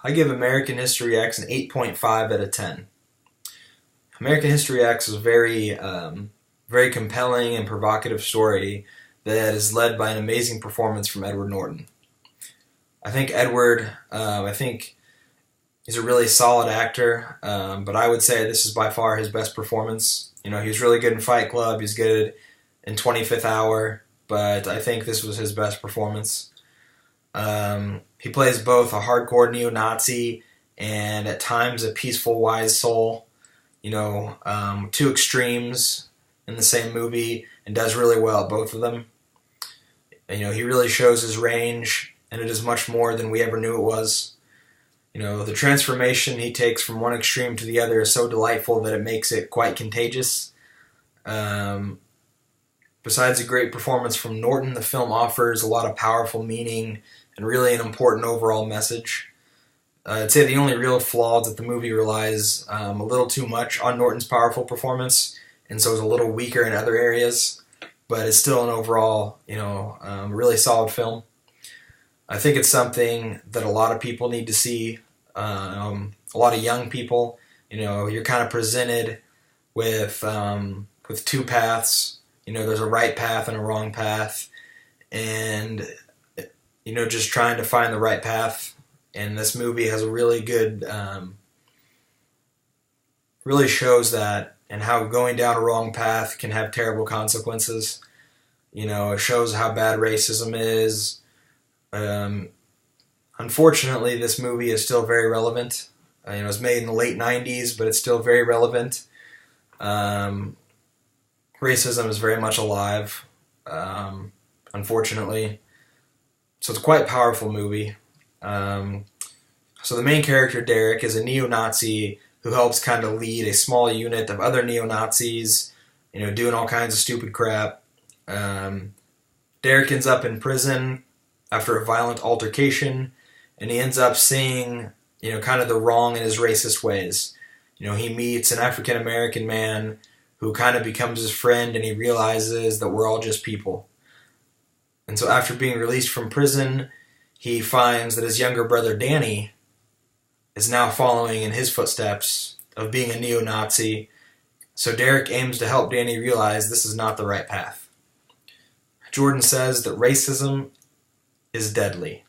I give American History X an 8.5 out of 10. American History X is a very compelling and provocative story that is led by an amazing performance from Edward Norton. I think I think he's a really solid actor, but I would say this is by far his best performance. He was really good in Fight Club, he's good in 25th Hour, but I think this was his best performance. He plays both a hardcore neo-Nazi and at times a peaceful, wise soul. Two extremes in the same movie, and does really well at both of them. He really shows his range, and it is much more than we ever knew it was. The transformation he takes from one extreme to the other is so delightful that it makes it quite contagious. Besides a great performance from Norton, the film offers a lot of powerful meaning and really an important overall message. I'd say the only real flaw is that the movie relies a little too much on Norton's powerful performance, and so is a little weaker in other areas, but it's still an overall, really solid film. I think it's something that a lot of people need to see, a lot of young people. You're kind of presented with two paths. There's a right path and a wrong path, and just trying to find the right path. And this movie has a really good, really shows that, and how going down a wrong path can have terrible consequences. It shows how bad racism is. Unfortunately, this movie is still very relevant. It was made in the late 90s, but it's still very relevant. Racism is very much alive, unfortunately. So it's a quite powerful movie. So the main character, Derek, is a neo-Nazi who helps kind of lead a small unit of other neo-Nazis, doing all kinds of stupid crap. Derek ends up in prison after a violent altercation, and he ends up seeing, kind of the wrong in his racist ways. He meets an African-American man who kind of becomes his friend, and he realizes that we're all just people. And so after being released from prison, he finds that his younger brother, Danny, is now following in his footsteps of being a neo-Nazi. So Derek aims to help Danny realize this is not the right path. Jordan says that racism is deadly.